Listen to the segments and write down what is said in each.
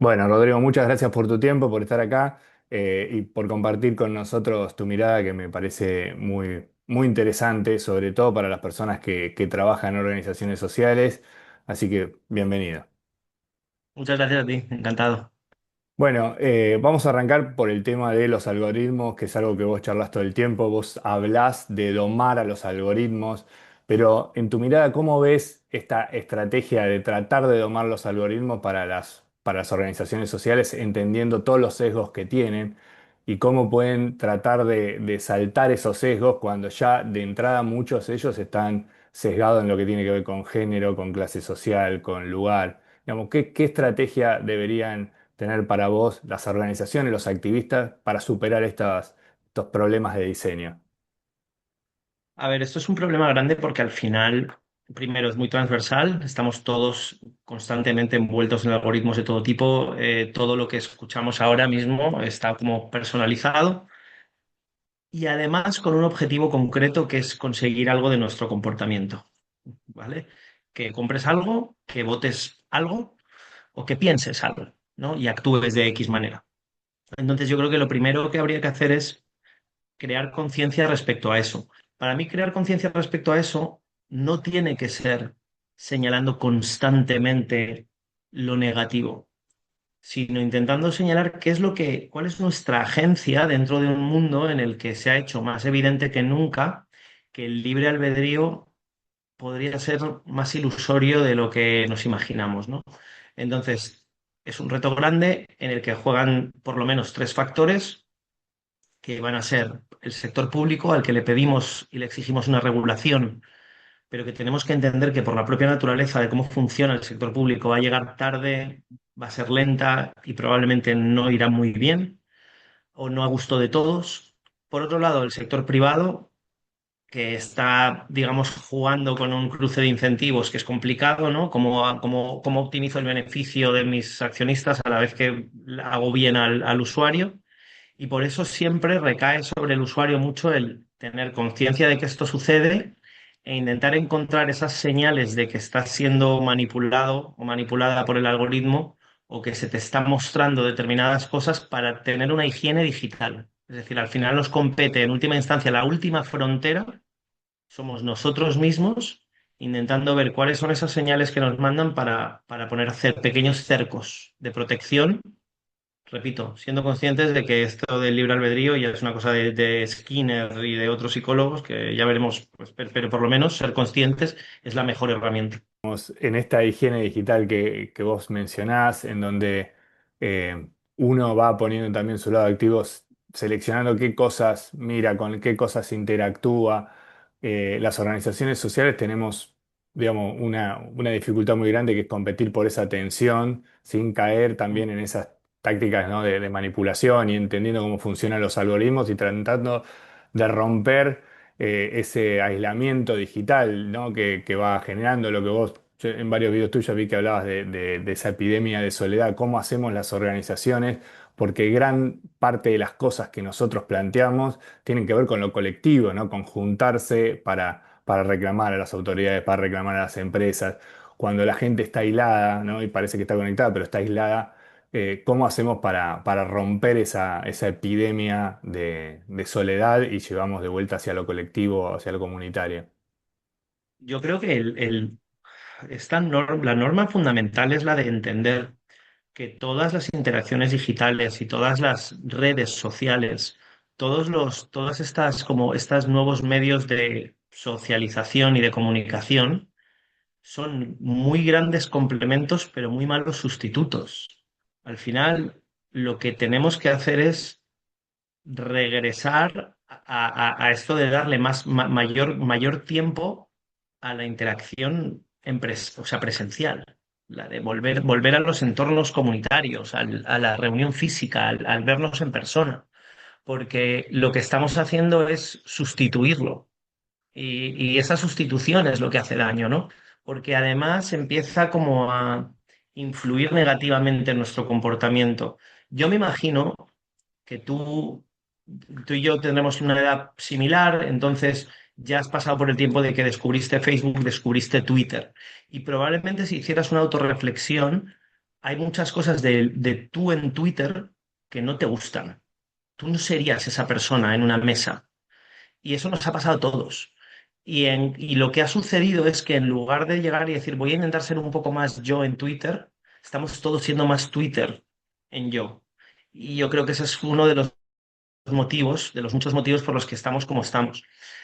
Bueno, Rodrigo, muchas gracias por tu tiempo, por estar acá y por compartir con nosotros tu mirada que me parece muy interesante, sobre todo para las personas que trabajan en organizaciones sociales. Así que bienvenido. Muchas gracias a ti, encantado. Bueno, vamos a arrancar por el tema de los algoritmos, que es algo que vos charlas todo el tiempo. Vos hablás de domar a los algoritmos, pero en tu mirada, ¿cómo ves esta estrategia de tratar de domar los algoritmos para las organizaciones sociales, entendiendo todos los sesgos que tienen y cómo pueden tratar de saltar esos sesgos cuando ya de entrada muchos de ellos están sesgados en lo que tiene que ver con género, con clase social, con lugar? Digamos, ¿qué estrategia deberían tener para vos las organizaciones, los activistas, para superar estos problemas de diseño? A ver, esto es un problema grande porque al final, primero, es muy transversal, estamos todos constantemente envueltos en algoritmos de todo tipo, todo lo que escuchamos ahora mismo está como personalizado y además con un objetivo concreto que es conseguir algo de nuestro comportamiento, ¿vale? Que compres algo, que votes algo o que pienses algo, ¿no? Y actúes de X manera. Entonces yo creo que lo primero que habría que hacer es crear conciencia respecto a eso. Para mí, crear conciencia respecto a eso no tiene que ser señalando constantemente lo negativo, sino intentando señalar cuál es nuestra agencia dentro de un mundo en el que se ha hecho más evidente que nunca que el libre albedrío podría ser más ilusorio de lo que nos imaginamos, ¿no? Entonces, es un reto grande en el que juegan por lo menos tres factores que van a ser el sector público, al que le pedimos y le exigimos una regulación, pero que tenemos que entender que por la propia naturaleza de cómo funciona el sector público va a llegar tarde, va a ser lenta y probablemente no irá muy bien o no a gusto de todos. Por otro lado, el sector privado, que está, digamos, jugando con un cruce de incentivos que es complicado, ¿no? ¿Cómo optimizo el beneficio de mis accionistas a la vez que hago bien al usuario? Y por eso siempre recae sobre el usuario mucho el tener conciencia de que esto sucede e intentar encontrar esas señales de que estás siendo manipulado o manipulada por el algoritmo o que se te están mostrando determinadas cosas para tener una higiene digital. Es decir, al final nos compete en última instancia la última frontera, somos nosotros mismos intentando ver cuáles son esas señales que nos mandan para poner a hacer pequeños cercos de protección. Repito, siendo conscientes de que esto del libre albedrío ya es una cosa de Skinner y de otros psicólogos que ya veremos, pues, pero por lo menos ser conscientes es la mejor herramienta. En esta higiene digital que vos mencionás, en donde uno va poniendo también su lado activo, seleccionando qué cosas mira, con qué cosas interactúa. Las organizaciones sociales tenemos, digamos, una dificultad muy grande que es competir por esa atención sin caer también en esas tácticas, ¿no? de manipulación y entendiendo cómo funcionan los algoritmos y tratando de romper ese aislamiento digital, ¿no? que va generando lo que vos, yo en varios videos tuyos vi que hablabas de esa epidemia de soledad, cómo hacemos las organizaciones, porque gran parte de las cosas que nosotros planteamos tienen que ver con lo colectivo, ¿no? Con juntarse para reclamar a las autoridades, para reclamar a las empresas. Cuando la gente está aislada, ¿no? Y parece que está conectada, pero está aislada, ¿cómo hacemos para romper esa epidemia de soledad y llevamos de vuelta hacia lo colectivo, hacia lo comunitario? Yo creo que la norma fundamental es la de entender que todas las interacciones digitales y todas las redes sociales, todas estas como estos nuevos medios de socialización y de comunicación son muy grandes complementos, pero muy malos sustitutos. Al final, lo que tenemos que hacer es regresar a esto de darle mayor tiempo a la interacción o sea, presencial, la de volver a los entornos comunitarios, a la reunión física, al vernos en persona, porque lo que estamos haciendo es sustituirlo. Y esa sustitución es lo que hace daño, ¿no? Porque además empieza como a influir negativamente en nuestro comportamiento. Yo me imagino que tú y yo tendremos una edad similar, entonces ya has pasado por el tiempo de que descubriste Facebook, descubriste Twitter. Y probablemente si hicieras una autorreflexión, hay muchas cosas de tú en Twitter que no te gustan. Tú no serías esa persona en una mesa. Y eso nos ha pasado a todos. Y lo que ha sucedido es que en lugar de llegar y decir, voy a intentar ser un poco más yo en Twitter, estamos todos siendo más Twitter en yo. Y yo creo que ese es uno de los motivos, de los muchos motivos por los que estamos como estamos.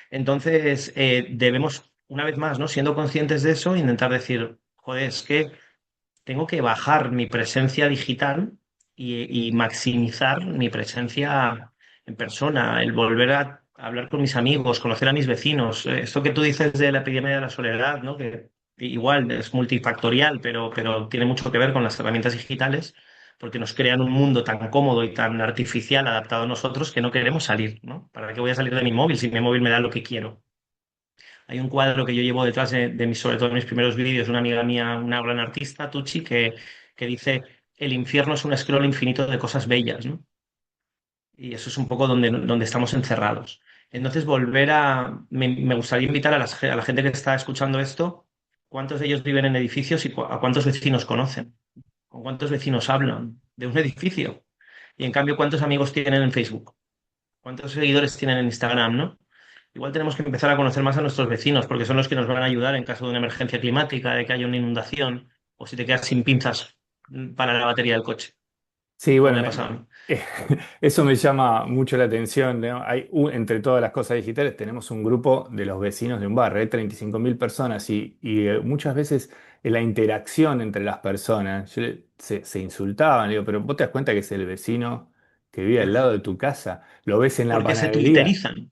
Entonces, debemos, una vez más, ¿no? Siendo conscientes de eso, intentar decir, joder, es que tengo que bajar mi presencia digital y maximizar mi presencia en persona, el volver a hablar con mis amigos, conocer a mis vecinos. Esto que tú dices de la epidemia de la soledad, ¿no? Que igual es multifactorial, pero tiene mucho que ver con las herramientas digitales, porque nos crean un mundo tan cómodo y tan artificial adaptado a nosotros que no queremos salir, ¿no? ¿Para qué voy a salir de mi móvil si mi móvil me da lo que quiero? Hay un cuadro que yo llevo detrás de mis, sobre todo en mis primeros vídeos, de una amiga mía, una gran artista, Tucci, que dice, el infierno es un scroll infinito de cosas bellas, ¿no? Y eso es un poco donde estamos encerrados. Entonces, me gustaría invitar a la gente que está escuchando esto, ¿cuántos de ellos viven en edificios y a cuántos vecinos conocen? ¿Con cuántos vecinos hablan de un edificio? Y en cambio, ¿cuántos amigos tienen en Facebook? ¿Cuántos seguidores tienen en Instagram, no? Igual tenemos que empezar a conocer más a nuestros vecinos, porque son los que nos van a ayudar en caso de una emergencia climática, de que haya una inundación, o si te quedas sin pinzas para la batería del coche, Sí, como bueno, me ha pasado a mí. eso me llama mucho la atención, ¿no? Entre todas las cosas digitales tenemos un grupo de los vecinos de un barrio, de 35.000 personas y muchas veces en la interacción entre las personas se insultaban, digo, pero vos te das cuenta que es el vecino que vive al lado de tu casa, lo ves en la Porque se panadería. twitterizan.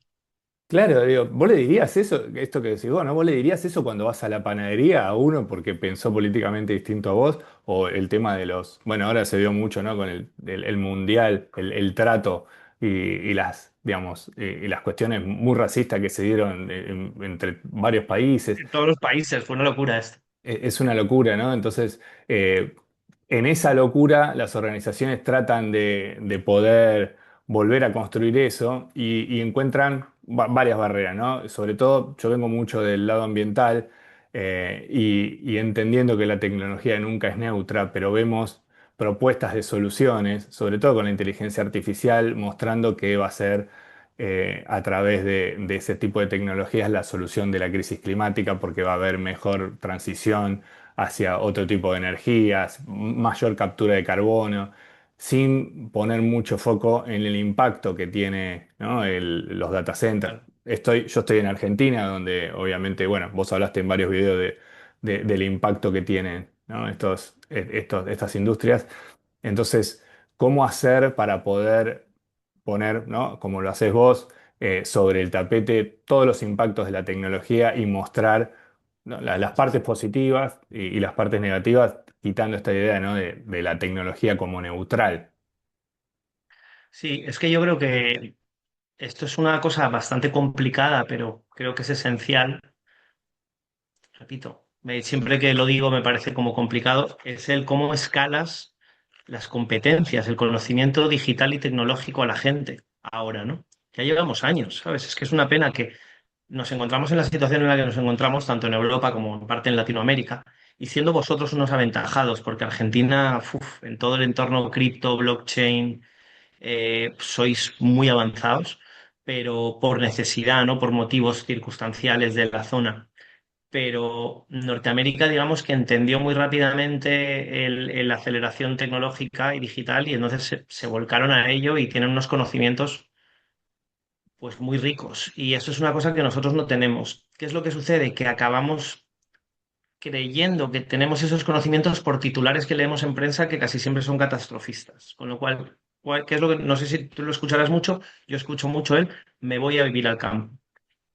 Claro, digo, vos le dirías eso, esto que decís vos, ¿no? Vos le dirías eso cuando vas a la panadería a uno porque pensó políticamente distinto a vos, o el tema de los, bueno, ahora se vio mucho, ¿no? Con el mundial, el trato y las, digamos, y las cuestiones muy racistas que se dieron entre varios países. En todos los países, fue una locura esto. Es una locura, ¿no? Entonces, en esa locura, las organizaciones tratan de poder volver a construir eso y encuentran varias barreras, ¿no? Sobre todo, yo vengo mucho del lado ambiental y entendiendo que la tecnología nunca es neutra, pero vemos propuestas de soluciones, sobre todo con la inteligencia artificial, mostrando que va a ser a través de ese tipo de tecnologías la solución de la crisis climática, porque va a haber mejor transición hacia otro tipo de energías, mayor captura de carbono, sin poner mucho foco en el impacto que tiene, ¿no? los data centers. Claro. Yo estoy en Argentina, donde obviamente, bueno, vos hablaste en varios videos del impacto que tienen, ¿no? Estas industrias. Entonces, ¿cómo hacer para poder poner, ¿no? Como lo haces vos, sobre el tapete todos los impactos de la tecnología y mostrar, ¿no? Las partes positivas y las partes negativas, quitando esta idea, ¿no? de la tecnología como neutral. Sí, es que yo creo que esto es una cosa bastante complicada, pero creo que es esencial. Repito, siempre que lo digo me parece como complicado, es el cómo escalas las competencias, el conocimiento digital y tecnológico a la gente ahora, ¿no? Ya llevamos años, ¿sabes? Es que es una pena que nos encontramos en la situación en la que nos encontramos, tanto en Europa como en parte en Latinoamérica, y siendo vosotros unos aventajados, porque Argentina, uf, en todo el entorno cripto, blockchain, sois muy avanzados, pero por necesidad, ¿no? Por motivos circunstanciales de la zona. Pero Norteamérica, digamos que entendió muy rápidamente la aceleración tecnológica y digital y entonces se volcaron a ello y tienen unos conocimientos pues muy ricos. Y eso es una cosa que nosotros no tenemos. ¿Qué es lo que sucede? Que acabamos creyendo que tenemos esos conocimientos por titulares que leemos en prensa que casi siempre son catastrofistas. Con lo cual, ¿qué es lo que, no sé si tú lo escucharás mucho, yo escucho mucho él, me voy a vivir al campo.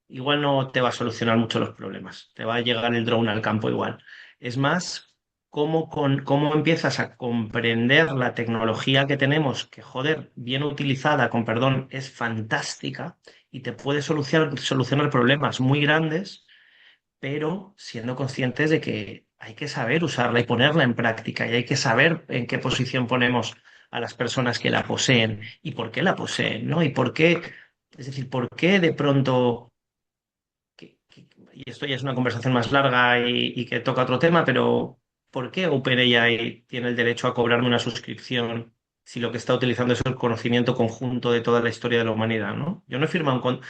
Igual no te va a solucionar mucho los problemas, te va a llegar el drone al campo igual. Es más, cómo empiezas a comprender la tecnología que tenemos, que joder, bien utilizada, con perdón, es fantástica y te puede solucionar problemas muy grandes, pero siendo conscientes de que hay que saber usarla y ponerla en práctica y hay que saber en qué posición ponemos a las personas que la poseen y por qué la poseen, ¿no? Y por qué, es decir, por qué de pronto y esto ya es una conversación más larga y que toca otro tema, pero ¿por qué OpenAI tiene el derecho a cobrarme una suscripción si lo que está utilizando es el conocimiento conjunto de toda la historia de la humanidad, ¿no? Yo no he firmado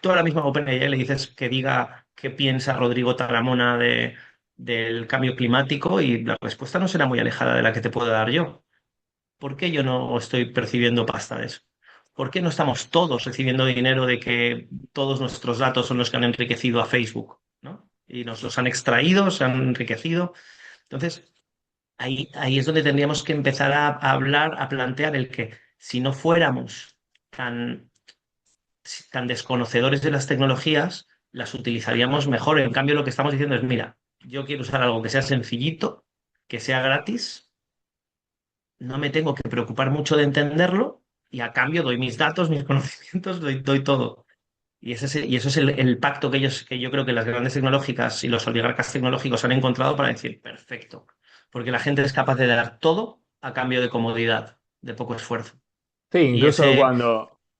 tú ahora mismo a OpenAI le dices que diga qué piensa Rodrigo Taramona del cambio climático y la respuesta no será muy alejada de la que te puedo dar yo. ¿Por qué yo no estoy percibiendo pasta de eso? ¿Por qué no estamos todos recibiendo dinero de que todos nuestros datos son los que han enriquecido a Facebook, ¿no? Y nos los han extraído, se han enriquecido. Entonces, ahí es donde tendríamos que empezar a hablar, a plantear el que si no fuéramos tan, tan desconocedores de las tecnologías, las utilizaríamos mejor. En cambio, lo que estamos diciendo es, mira, yo quiero usar algo que sea sencillito, que sea gratis, no me tengo que preocupar mucho de entenderlo y a cambio doy mis datos, mis conocimientos, doy todo. Y eso es el pacto que yo creo que las grandes tecnológicas y los oligarcas tecnológicos han encontrado para decir, perfecto, porque la gente es capaz de dar todo a cambio de comodidad, de poco esfuerzo. Sí, Y incluso ese,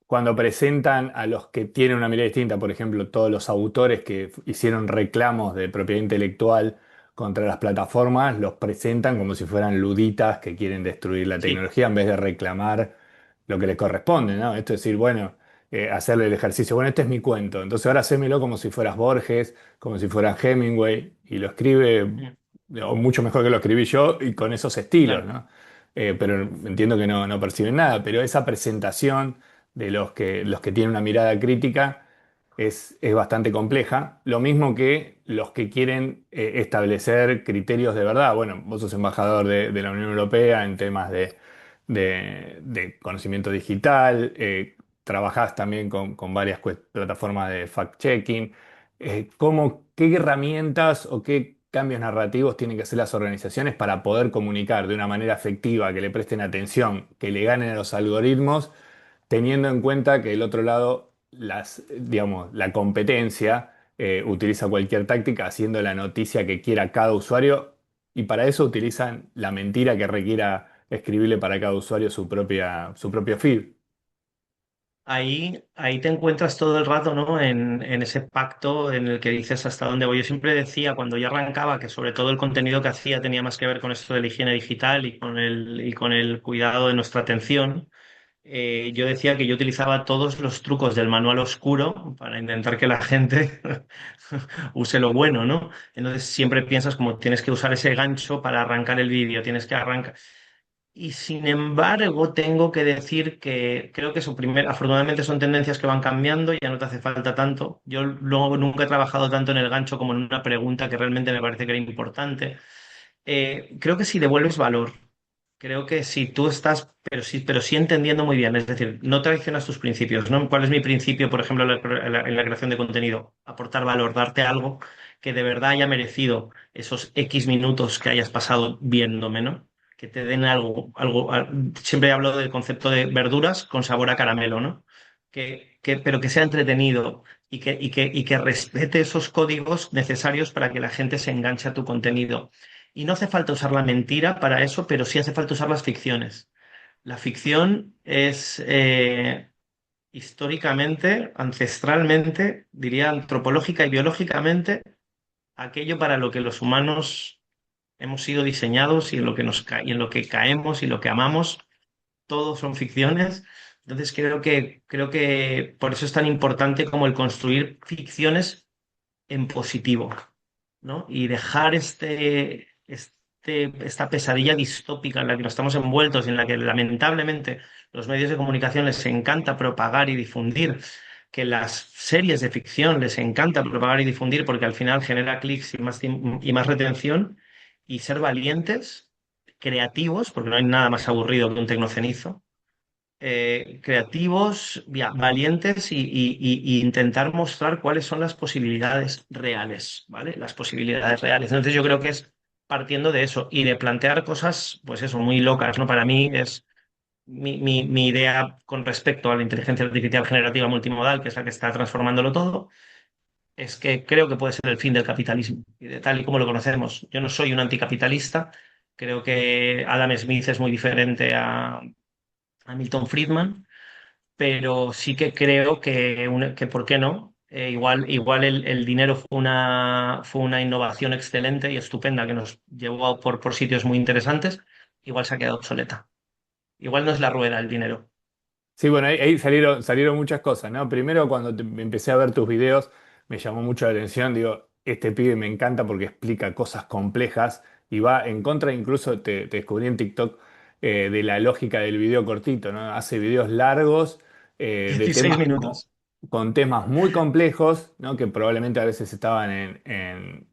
cuando presentan a los que tienen una mirada distinta, por ejemplo, todos los autores que hicieron reclamos de propiedad intelectual contra las plataformas, los presentan como si fueran luditas que quieren destruir la sí, tecnología en vez de reclamar lo que les corresponde, ¿no? Esto es decir, bueno, hacerle el ejercicio, bueno, este es mi cuento, entonces ahora hacémelo como si fueras Borges, como si fueras Hemingway, y lo escribe o mucho mejor que lo escribí yo y con esos estilos, claro. ¿no? Pero entiendo que no perciben nada, pero esa presentación de los que tienen una mirada crítica es bastante compleja. Lo mismo que los que quieren establecer criterios de verdad. Bueno, vos sos embajador de la Unión Europea en temas de conocimiento digital, trabajás también con varias plataformas de fact-checking. ¿Qué herramientas o qué cambios narrativos tienen que hacer las organizaciones para poder comunicar de una manera efectiva, que le presten atención, que le ganen a los algoritmos, teniendo en cuenta que del otro lado, digamos, la competencia utiliza cualquier táctica haciendo la noticia que quiera cada usuario y para eso utilizan la mentira que requiera escribirle para cada usuario su propio feed? Ahí te encuentras todo el rato, ¿no? En ese pacto en el que dices hasta dónde voy. Yo siempre decía, cuando yo arrancaba, que sobre todo el contenido que hacía tenía más que ver con esto de la higiene digital y con el cuidado de nuestra atención. Yo decía que yo utilizaba todos los trucos del manual oscuro para intentar que la gente use lo bueno, ¿no? Entonces siempre piensas como tienes que usar ese gancho para arrancar el vídeo, tienes que arrancar. Y sin embargo, tengo que decir que creo que eso primero, afortunadamente son tendencias que van cambiando, ya no te hace falta tanto. Yo luego nunca he trabajado tanto en el gancho como en una pregunta que realmente me parece que era importante. Creo que si devuelves valor, creo que si tú estás, pero sí entendiendo muy bien, es decir, no traicionas tus principios, ¿no? ¿Cuál es mi principio, por ejemplo, en la creación de contenido? Aportar valor, darte algo que de verdad haya merecido esos X minutos que hayas pasado viéndome, ¿no? Que te den siempre hablo del concepto de verduras con sabor a caramelo, ¿no? Pero que sea entretenido y que respete esos códigos necesarios para que la gente se enganche a tu contenido. Y no hace falta usar la mentira para eso, pero sí hace falta usar las ficciones. La ficción es históricamente, ancestralmente, diría antropológica y biológicamente, aquello para lo que los humanos hemos sido diseñados y en lo que y en lo que caemos y lo que amamos, todos son ficciones. Entonces creo que por eso es tan importante como el construir ficciones en positivo, ¿no? Y dejar esta pesadilla distópica en la que nos estamos envueltos y en la que lamentablemente los medios de comunicación les encanta propagar y difundir, que las series de ficción les encanta propagar y difundir porque al final genera clics y más retención, y ser valientes, creativos, porque no hay nada más aburrido que un tecnocenizo, creativos, valientes y intentar mostrar cuáles son las posibilidades reales, ¿vale? Las posibilidades reales. Entonces yo creo que es partiendo de eso y de plantear cosas, pues eso, muy locas, ¿no? Para mí es mi idea con respecto a la inteligencia artificial generativa multimodal, que es la que está transformándolo todo, es que creo que puede ser el fin del capitalismo, y de tal y como lo conocemos. Yo no soy un anticapitalista, creo que Adam Smith es muy diferente a Milton Friedman, pero sí que creo que ¿por qué no? Igual el dinero fue una innovación excelente y estupenda que nos llevó por sitios muy interesantes, igual se ha quedado obsoleta. Igual no es la rueda el dinero. Sí, bueno, ahí salieron muchas cosas, ¿no? Primero, cuando empecé a ver tus videos, me llamó mucho la atención. Digo, este pibe me encanta porque explica cosas complejas y va en contra, incluso te descubrí en TikTok, de la lógica del video cortito, ¿no? Hace videos largos, de 16 temas minutos. con temas muy complejos, ¿no? Que probablemente a veces estaban en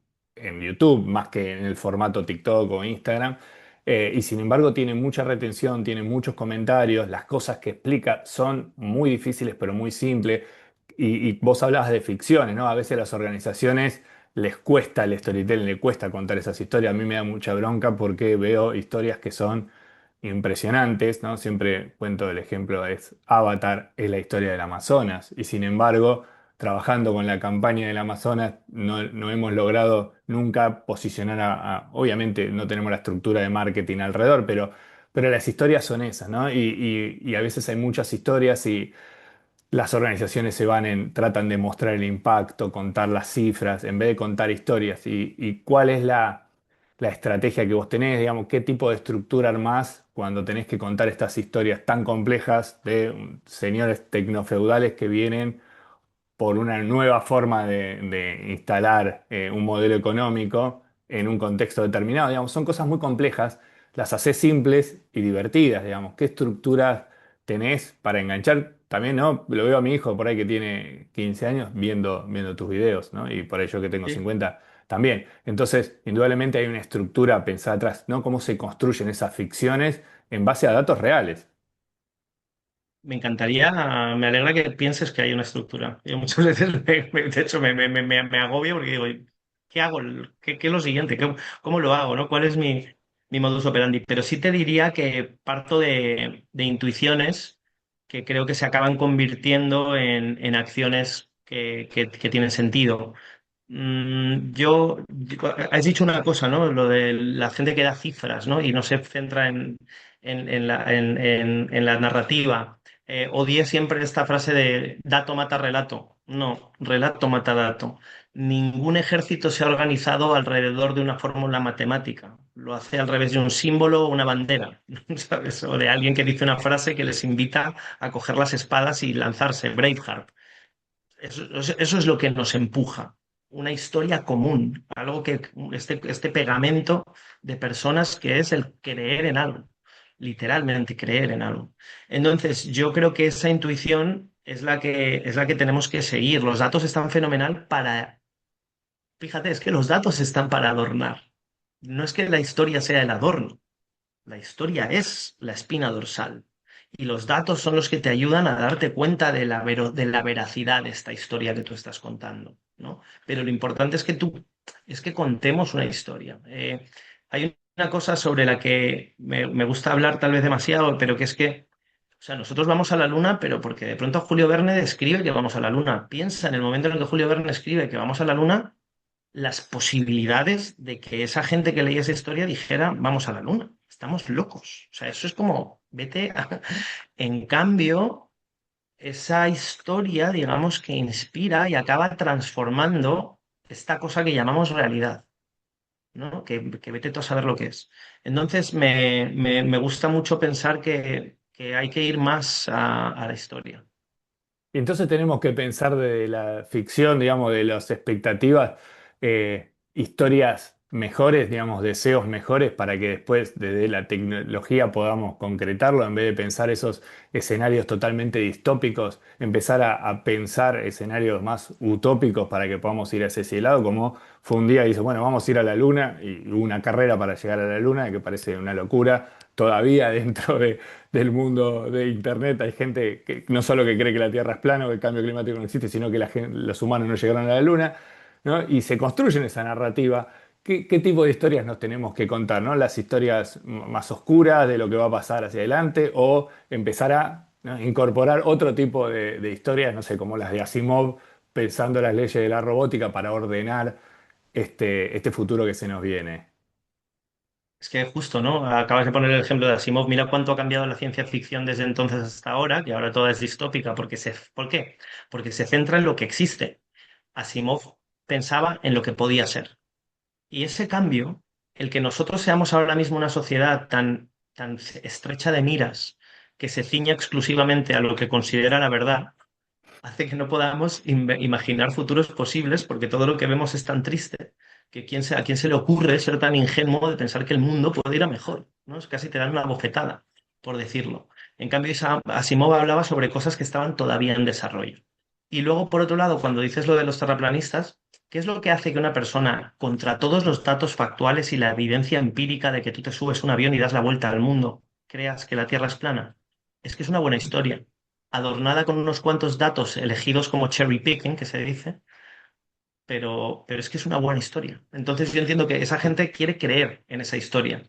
YouTube más que en el formato TikTok o Instagram. Y sin embargo tiene mucha retención, tiene muchos comentarios, las cosas que explica son muy difíciles pero muy simples. Y vos hablabas de ficciones, ¿no? A veces a las organizaciones les cuesta el storytelling, les cuesta contar esas historias. A mí me da mucha bronca porque veo historias que son impresionantes, ¿no? Siempre cuento el ejemplo, es Avatar, es la historia del Amazonas. Y sin embargo, trabajando con la campaña del Amazonas, no hemos logrado nunca posicionar obviamente no tenemos la estructura de marketing alrededor, pero las historias son esas, ¿no? Y a veces hay muchas historias y las organizaciones tratan de mostrar el impacto, contar las cifras, en vez de contar historias. Y cuál es la estrategia que vos tenés, digamos, qué tipo de estructura armás cuando tenés que contar estas historias tan complejas de señores tecnofeudales que vienen por una nueva forma de instalar un modelo económico en un contexto determinado. Digamos, son cosas muy complejas, las haces simples y divertidas, digamos. ¿Qué estructuras tenés para enganchar? También, ¿no? Lo veo a mi hijo por ahí que tiene 15 años viendo tus videos, ¿no? Y por ahí yo que tengo Sí. 50 también. Entonces, indudablemente hay una estructura pensada atrás, ¿no? Cómo se construyen esas ficciones en base a datos reales. Me encantaría, me alegra que pienses que hay una estructura. Yo muchas veces, de hecho, me agobio porque digo, ¿qué hago? ¿Qué es lo siguiente? ¿Cómo lo hago? ¿No? ¿Cuál es mi modus operandi? Pero sí te diría que parto de intuiciones que creo que se acaban convirtiendo en acciones que tienen sentido. Has dicho una cosa, ¿no? Lo de la gente que da cifras, ¿no? Y no se centra en la narrativa. Odié siempre esta frase de dato mata relato. No, relato mata dato. Ningún ejército se ha organizado alrededor de una fórmula matemática. Lo hace al revés de un símbolo o una bandera, ¿sabes? O de alguien que dice una frase que les invita a coger las espadas y lanzarse, Braveheart. Eso es lo que nos empuja, una historia común, algo que este pegamento de personas que es el creer en algo, literalmente creer en algo. Entonces, yo creo que esa intuición es la que tenemos que seguir. Los datos están fenomenal para, fíjate, es que los datos están para adornar. No es que la historia sea el adorno, la historia es la espina dorsal y los datos son los que te ayudan a darte cuenta de de la veracidad de esta historia que tú estás contando, ¿no? Pero lo importante es que contemos una historia. Hay una cosa sobre la que me gusta hablar tal vez demasiado, pero que es que, o sea, nosotros vamos a la luna, pero porque de pronto Julio Verne escribe que vamos a la luna. Piensa en el momento en el que Julio Verne escribe que vamos a la luna, las posibilidades de que esa gente que leía esa historia dijera, vamos a la luna, estamos locos. O sea, eso es como, En cambio, esa historia, digamos, que inspira y acaba transformando esta cosa que llamamos realidad, ¿no? Que vete tú a saber lo que es. Entonces, me gusta mucho pensar que hay que ir más a la historia. Y entonces tenemos que pensar de la ficción, digamos, de las expectativas, historias mejores, digamos, deseos mejores para que después desde la tecnología podamos concretarlo en vez de pensar esos escenarios totalmente distópicos, empezar a pensar escenarios más utópicos para que podamos ir hacia ese lado, como fue un día y dice, bueno, vamos a ir a la luna y hubo una carrera para llegar a la luna que parece una locura. Todavía dentro del mundo de Internet hay gente que no solo que cree que la Tierra es plana o que el cambio climático no existe, sino que los humanos no llegaron a la Luna, ¿no? Y se construyen esa narrativa. ¿Qué tipo de historias nos tenemos que contar, ¿no? Las historias más oscuras de lo que va a pasar hacia adelante o empezar a, ¿no?, incorporar otro tipo de historias, no sé, como las de Asimov, pensando las leyes de la robótica para ordenar este futuro que se nos viene. Es que justo, ¿no? Acabas de poner el ejemplo de Asimov. Mira cuánto ha cambiado la ciencia ficción desde entonces hasta ahora, que ahora toda es distópica. ¿Por qué? Porque se centra en lo que existe. Asimov pensaba en lo que podía ser. Y ese cambio, el que nosotros seamos ahora mismo una sociedad tan estrecha de miras, que se ciña exclusivamente a lo que considera la verdad, hace que no podamos imaginar futuros posibles porque todo lo que vemos es tan triste que a quién se le ocurre ser tan ingenuo de pensar que el mundo puede ir a mejor, ¿no? Es casi te dan una bofetada, por decirlo. En cambio, Asimov hablaba sobre cosas que estaban todavía en desarrollo. Y luego, por otro lado, cuando dices lo de los terraplanistas, ¿qué es lo que hace que una persona, contra todos los datos factuales y la evidencia empírica de que tú te subes un avión y das la vuelta al mundo, creas que la Tierra es plana? Es que es una buena historia adornada con unos cuantos datos elegidos como cherry picking, que se dice, pero es que es una buena historia. Entonces yo entiendo que esa gente quiere creer en esa historia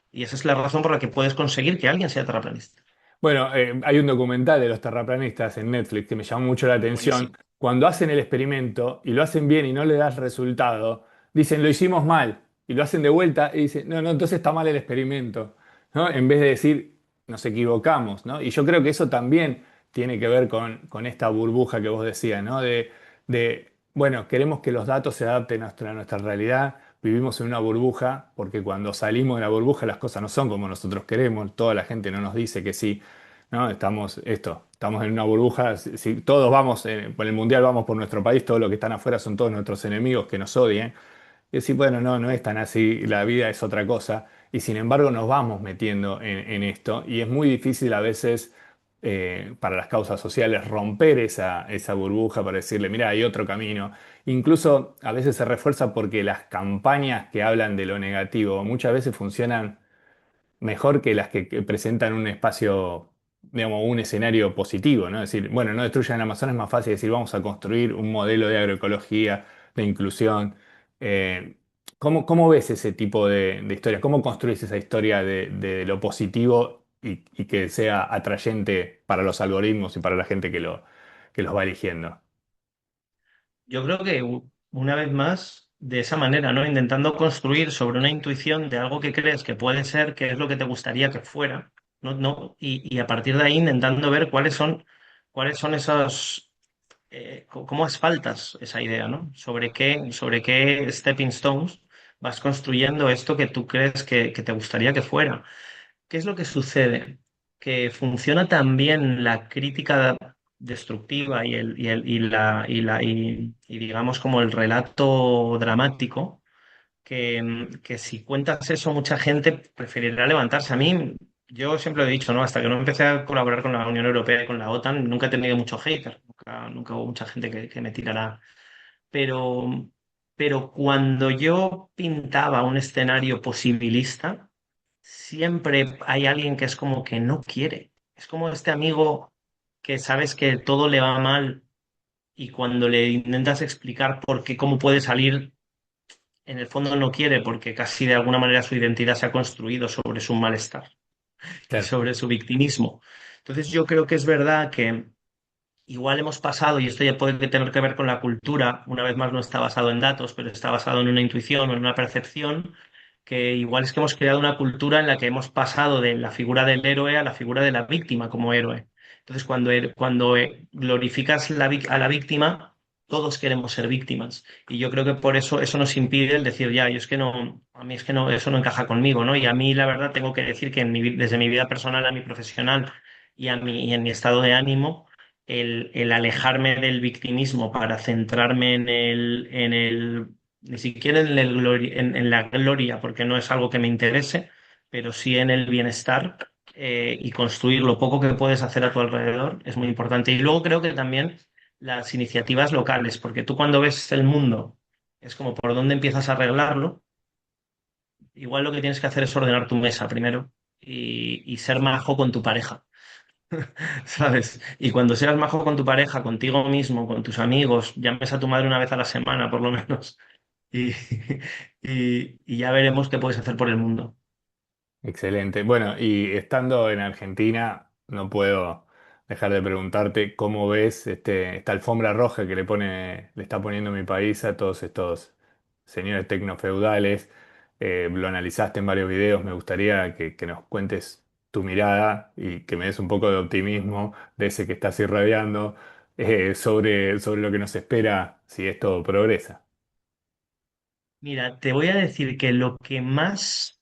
y esa es la razón por la que puedes conseguir que alguien sea terraplanista. Bueno, hay un documental de los terraplanistas en Netflix que me llamó mucho la atención. Buenísimo. Cuando hacen el experimento y lo hacen bien y no le das resultado, dicen lo hicimos mal y lo hacen de vuelta y dicen no, no, entonces está mal el experimento, ¿no? En vez de decir nos equivocamos, ¿no? Y yo creo que eso también tiene que ver con esta burbuja que vos decías, ¿no? Bueno, queremos que los datos se adapten a nuestra realidad. Vivimos en una burbuja porque cuando salimos de la burbuja las cosas no son como nosotros queremos, toda la gente no nos dice que sí, ¿no? Estamos en una burbuja, si todos vamos, por el mundial vamos por nuestro país, todos los que están afuera son todos nuestros enemigos que nos odian. Y decir, bueno, no, no es tan así, la vida es otra cosa. Y sin embargo nos vamos metiendo en esto y es muy difícil a veces para las causas sociales romper esa burbuja para decirle, mira, hay otro camino. Incluso a veces se refuerza porque las campañas que hablan de lo negativo muchas veces funcionan mejor que las que presentan un espacio, digamos, un escenario positivo, ¿no? Es decir, bueno, no destruyan el Amazonas, es más fácil decir, vamos a construir un modelo de agroecología, de inclusión. Eh, ¿cómo ves ese tipo de historias? ¿Cómo construís esa historia de lo positivo y que sea atrayente para los algoritmos y para la gente que los va eligiendo? Yo creo que una vez más, de esa manera, ¿no? Intentando construir sobre una intuición de algo que crees que puede ser, que es lo que te gustaría que fuera, ¿no? Y a partir de ahí intentando ver cuáles son esos cómo asfaltas esa idea, ¿no? Sobre qué stepping stones vas construyendo esto que tú crees que te gustaría que fuera. ¿Qué es lo que sucede? Que funciona también la crítica destructiva y digamos como el relato dramático, que si cuentas eso, mucha gente preferirá levantarse. A mí, yo siempre lo he dicho, ¿no? Hasta que no empecé a colaborar con la Unión Europea y con la OTAN, nunca he tenido mucho hater, nunca hubo mucha gente que me tirara. Pero, pero cuando yo pintaba un escenario posibilista, siempre hay alguien que es como que no quiere. Es como este amigo que sabes que todo le va mal y cuando le intentas explicar por qué, cómo puede salir en el fondo no quiere porque casi de alguna manera su identidad se ha construido sobre su malestar y Claro. sobre su victimismo. Entonces yo creo que es verdad que igual hemos pasado, y esto ya puede tener que ver con la cultura, una vez más no está basado en datos, pero está basado en una intuición o en una percepción, que igual es que hemos creado una cultura en la que hemos pasado de la figura del héroe a la figura de la víctima como héroe. Entonces, cuando glorificas a la víctima, todos queremos ser víctimas. Y yo creo que por eso eso nos impide el decir, ya, yo es que no, a mí es que no, eso no encaja conmigo, ¿no? Y a mí, la verdad, tengo que decir que desde mi vida personal a mi profesional y en mi estado de ánimo, el alejarme del victimismo para centrarme ni siquiera en la gloria, porque no es algo que me interese, pero sí en el bienestar y construir lo poco que puedes hacer a tu alrededor es muy importante. Y luego creo que también las iniciativas locales, porque tú cuando ves el mundo es como por dónde empiezas a arreglarlo, igual lo que tienes que hacer es ordenar tu mesa primero y ser majo con tu pareja. ¿Sabes? Y cuando seas majo con tu pareja, contigo mismo, con tus amigos, llames a tu madre una vez a la semana, por lo menos, y, y ya veremos qué puedes hacer por el mundo. Excelente. Bueno, y estando en Argentina, no puedo dejar de preguntarte cómo ves esta alfombra roja que le está poniendo mi país a todos estos señores tecnofeudales. Lo analizaste en varios videos, me gustaría que nos cuentes tu mirada y que me des un poco de optimismo de ese que estás irradiando. sobre lo que nos espera si esto progresa. Mira, te voy a decir que lo que más,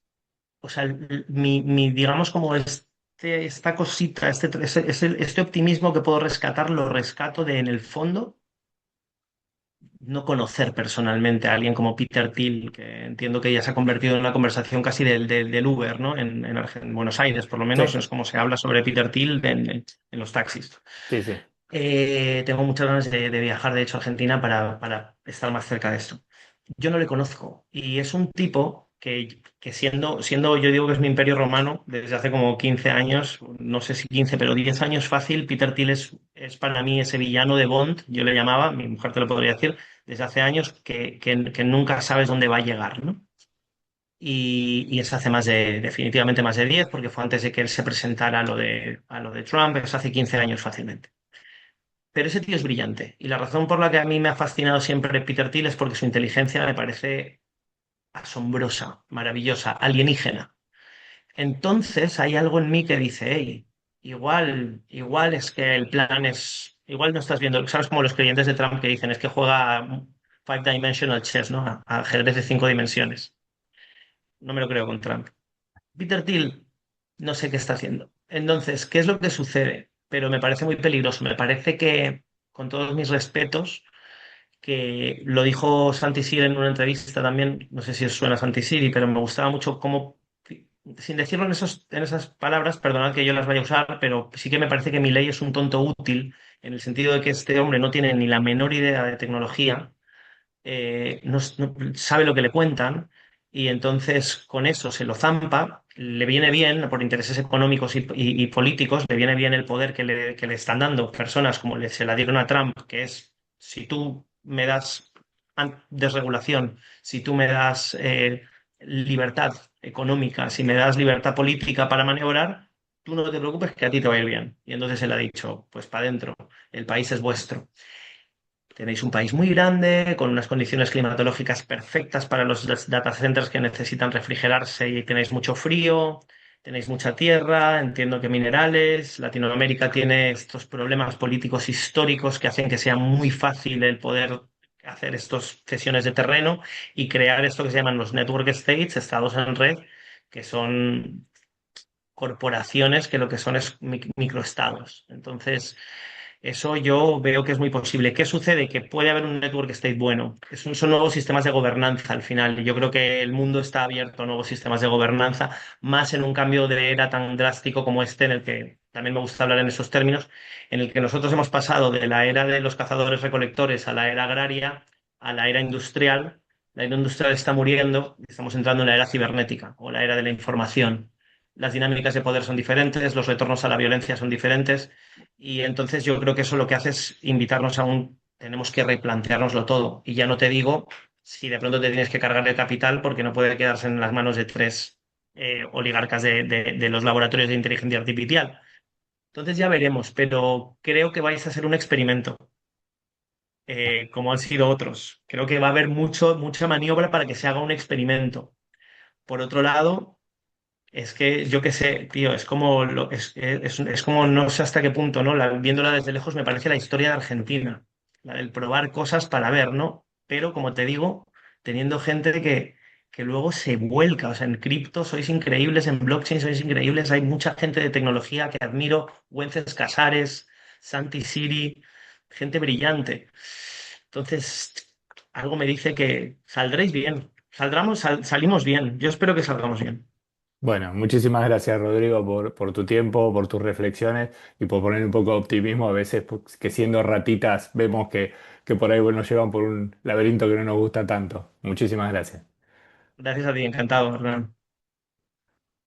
o sea, digamos como esta cosita, este optimismo que puedo rescatar, lo rescato de, en el fondo, no conocer personalmente a alguien como Peter Thiel, que entiendo que ya se ha convertido en una conversación casi del Uber, ¿no? En Buenos Aires, por lo Sí, menos, es como se habla sobre Peter Thiel en los taxis. sí, sí. Tengo muchas ganas de viajar, de hecho, a Argentina para estar más cerca de esto. Yo no le conozco y es un tipo que siendo, yo digo que es mi imperio romano desde hace como 15 años, no sé si 15 pero 10 años fácil. Peter Thiel es para mí ese villano de Bond, yo le llamaba, mi mujer te lo podría decir, desde hace años que nunca sabes dónde va a llegar, ¿no? Y es hace definitivamente más de 10 porque fue antes de que él se presentara a lo de Trump, es hace 15 años fácilmente. Pero ese tío es brillante. Y la razón por la que a mí me ha fascinado siempre Peter Thiel es porque su inteligencia me parece asombrosa, maravillosa, alienígena. Entonces hay algo en mí que dice, hey, igual es que el plan es, igual no estás viendo, sabes como los creyentes de Trump que dicen es que juega Five Dimensional Chess, ¿no? A ajedrez de 5 dimensiones. No me lo creo con Trump. Peter Thiel, no sé qué está haciendo. Entonces, ¿qué es lo que sucede? Pero me parece muy peligroso. Me parece que, con todos mis respetos, que lo dijo Santi Siri en una entrevista también, no sé si os suena Santi Siri, pero me gustaba mucho cómo, sin decirlo en esas palabras, perdonad que yo las vaya a usar, pero sí que me parece que Milei es un tonto útil, en el sentido de que este hombre no tiene ni la menor idea de tecnología, no sabe lo que le cuentan y entonces con eso se lo zampa, le viene bien por intereses económicos y políticos, le viene bien el poder que le están dando personas como se la dieron a Trump, que es si tú me das desregulación, si tú me das libertad económica, si me das libertad política para maniobrar, tú no te preocupes que a ti te va a ir bien. Y entonces él ha dicho, pues para adentro, el país es vuestro. Tenéis un país muy grande, con unas condiciones climatológicas perfectas para los data centers que necesitan refrigerarse y tenéis mucho frío, tenéis mucha tierra, entiendo que minerales. Latinoamérica tiene estos problemas políticos históricos que hacen que sea muy fácil el poder hacer estas cesiones de terreno y crear esto que se llaman los network states, estados en red, que son corporaciones que lo que son es microestados. Entonces, eso yo veo que es muy posible. ¿Qué sucede? Que puede haber un network state bueno. Son nuevos sistemas de gobernanza al final. Y yo creo que el mundo está abierto a nuevos sistemas de gobernanza, más en un cambio de era tan drástico como este, en el que también me gusta hablar en esos términos, en el que nosotros hemos pasado de la era de los cazadores-recolectores a la era agraria, a la era industrial. La era industrial está muriendo y estamos entrando en la era cibernética o la era de la información. Las dinámicas de poder son diferentes, los retornos a la violencia son diferentes y entonces yo creo que eso lo que hace es invitarnos a tenemos que replanteárnoslo todo. Y ya no te digo si de pronto te tienes que cargar de capital porque no puede quedarse en las manos de tres oligarcas de los laboratorios de inteligencia artificial. Entonces ya veremos, pero creo que vais a ser un experimento, como han sido otros. Creo que va a haber mucha maniobra para que se haga un experimento. Por otro lado, es que yo qué sé, tío, es como, es como no sé hasta qué punto, ¿no? Viéndola desde lejos me parece la historia de Argentina, la del probar cosas para ver, ¿no? Pero como te digo, teniendo gente que luego se vuelca, o sea, en cripto sois increíbles, en blockchain sois increíbles, hay mucha gente de tecnología que admiro, Wences Casares, Santi Siri, gente brillante. Entonces, algo me dice que saldréis bien, salimos bien, yo espero que salgamos bien. Bueno, muchísimas gracias Rodrigo por tu tiempo, por tus reflexiones y por poner un poco de optimismo. A veces pues, que siendo ratitas vemos que por ahí bueno, nos llevan por un laberinto que no nos gusta tanto. Muchísimas gracias. Gracias a ti, encantado, Hernán.